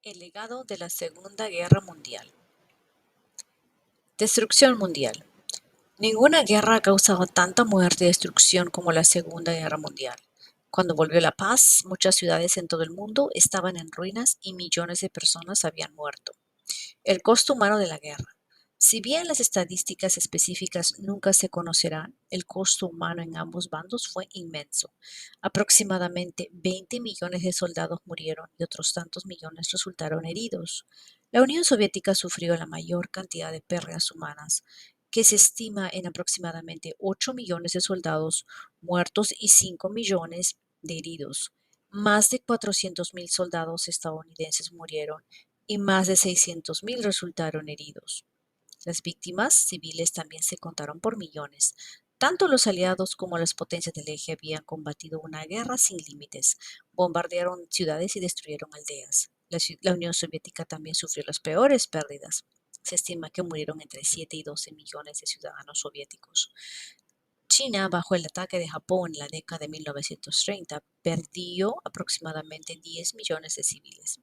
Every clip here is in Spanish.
El legado de la Segunda Guerra Mundial. Destrucción mundial. Ninguna guerra ha causado tanta muerte y destrucción como la Segunda Guerra Mundial. Cuando volvió la paz, muchas ciudades en todo el mundo estaban en ruinas y millones de personas habían muerto. El costo humano de la guerra. Si bien las estadísticas específicas nunca se conocerán, el costo humano en ambos bandos fue inmenso. Aproximadamente 20 millones de soldados murieron y otros tantos millones resultaron heridos. La Unión Soviética sufrió la mayor cantidad de pérdidas humanas, que se estima en aproximadamente 8 millones de soldados muertos y 5 millones de heridos. Más de 400.000 soldados estadounidenses murieron y más de 600.000 resultaron heridos. Las víctimas civiles también se contaron por millones. Tanto los aliados como las potencias del eje habían combatido una guerra sin límites, bombardearon ciudades y destruyeron aldeas. La Unión Soviética también sufrió las peores pérdidas. Se estima que murieron entre 7 y 12 millones de ciudadanos soviéticos. China, bajo el ataque de Japón en la década de 1930, perdió aproximadamente 10 millones de civiles.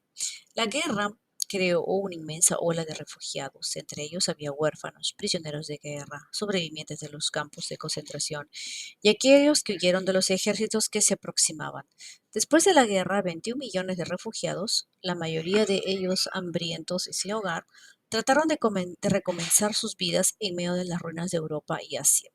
La guerra creó una inmensa ola de refugiados. Entre ellos había huérfanos, prisioneros de guerra, sobrevivientes de los campos de concentración y aquellos que huyeron de los ejércitos que se aproximaban. Después de la guerra, 21 millones de refugiados, la mayoría de ellos hambrientos y sin hogar, trataron de recomenzar sus vidas en medio de las ruinas de Europa y Asia.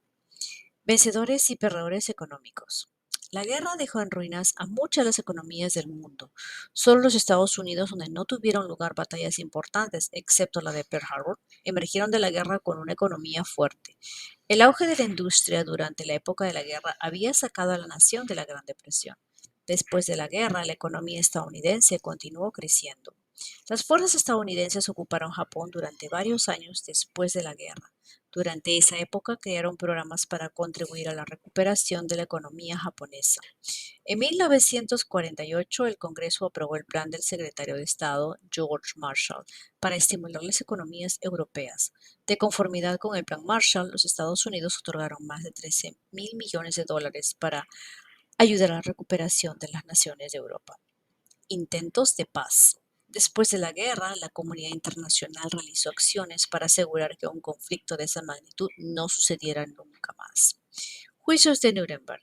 Vencedores y perdedores económicos. La guerra dejó en ruinas a muchas de las economías del mundo. Solo los Estados Unidos, donde no tuvieron lugar batallas importantes, excepto la de Pearl Harbor, emergieron de la guerra con una economía fuerte. El auge de la industria durante la época de la guerra había sacado a la nación de la Gran Depresión. Después de la guerra, la economía estadounidense continuó creciendo. Las fuerzas estadounidenses ocuparon Japón durante varios años después de la guerra. Durante esa época crearon programas para contribuir a la recuperación de la economía japonesa. En 1948, el Congreso aprobó el plan del secretario de Estado, George Marshall, para estimular las economías europeas. De conformidad con el plan Marshall, los Estados Unidos otorgaron más de 13.000 millones de dólares para ayudar a la recuperación de las naciones de Europa. Intentos de paz. Después de la guerra, la comunidad internacional realizó acciones para asegurar que un conflicto de esa magnitud no sucediera nunca más. Juicios de Nuremberg.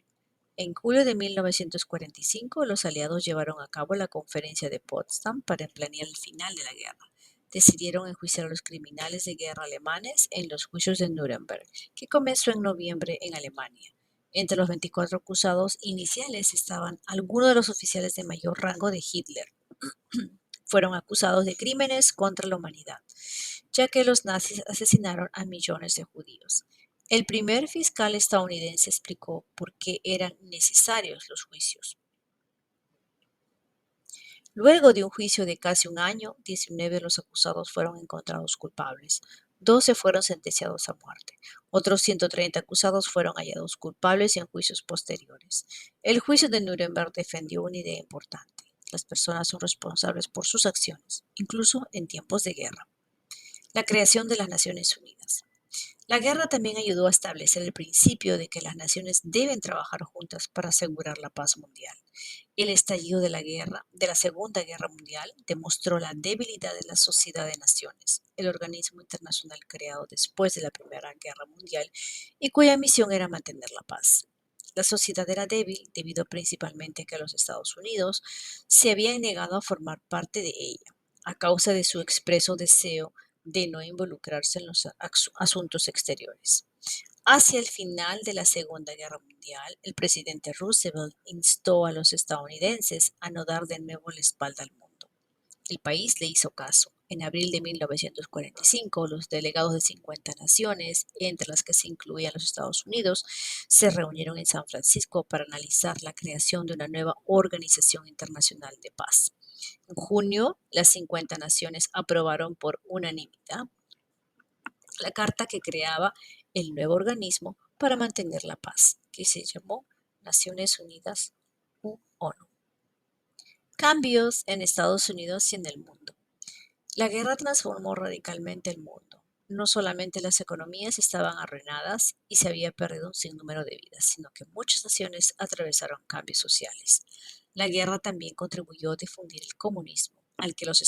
En julio de 1945, los aliados llevaron a cabo la Conferencia de Potsdam para planear el final de la guerra. Decidieron enjuiciar a los criminales de guerra alemanes en los juicios de Nuremberg, que comenzó en noviembre en Alemania. Entre los 24 acusados iniciales estaban algunos de los oficiales de mayor rango de Hitler. Fueron acusados de crímenes contra la humanidad, ya que los nazis asesinaron a millones de judíos. El primer fiscal estadounidense explicó por qué eran necesarios los juicios. Luego de un juicio de casi un año, 19 de los acusados fueron encontrados culpables. 12 fueron sentenciados a muerte. Otros 130 acusados fueron hallados culpables en juicios posteriores. El juicio de Nuremberg defendió una idea importante. Las personas son responsables por sus acciones, incluso en tiempos de guerra. La creación de las Naciones Unidas. La guerra también ayudó a establecer el principio de que las naciones deben trabajar juntas para asegurar la paz mundial. El estallido de la Segunda Guerra Mundial, demostró la debilidad de la Sociedad de Naciones, el organismo internacional creado después de la Primera Guerra Mundial y cuya misión era mantener la paz. La sociedad era débil debido principalmente a que los Estados Unidos se habían negado a formar parte de ella, a causa de su expreso deseo de no involucrarse en los asuntos exteriores. Hacia el final de la Segunda Guerra Mundial, el presidente Roosevelt instó a los estadounidenses a no dar de nuevo la espalda al mundo. El país le hizo caso. En abril de 1945, los delegados de 50 naciones, entre las que se incluían los Estados Unidos, se reunieron en San Francisco para analizar la creación de una nueva organización internacional de paz. En junio, las 50 naciones aprobaron por unanimidad la carta que creaba el nuevo organismo para mantener la paz, que se llamó Naciones Unidas u ONU. Cambios en Estados Unidos y en el mundo. La guerra transformó radicalmente el mundo. No solamente las economías estaban arruinadas y se había perdido un sinnúmero de vidas, sino que muchas naciones atravesaron cambios sociales. La guerra también contribuyó a difundir el comunismo, al que los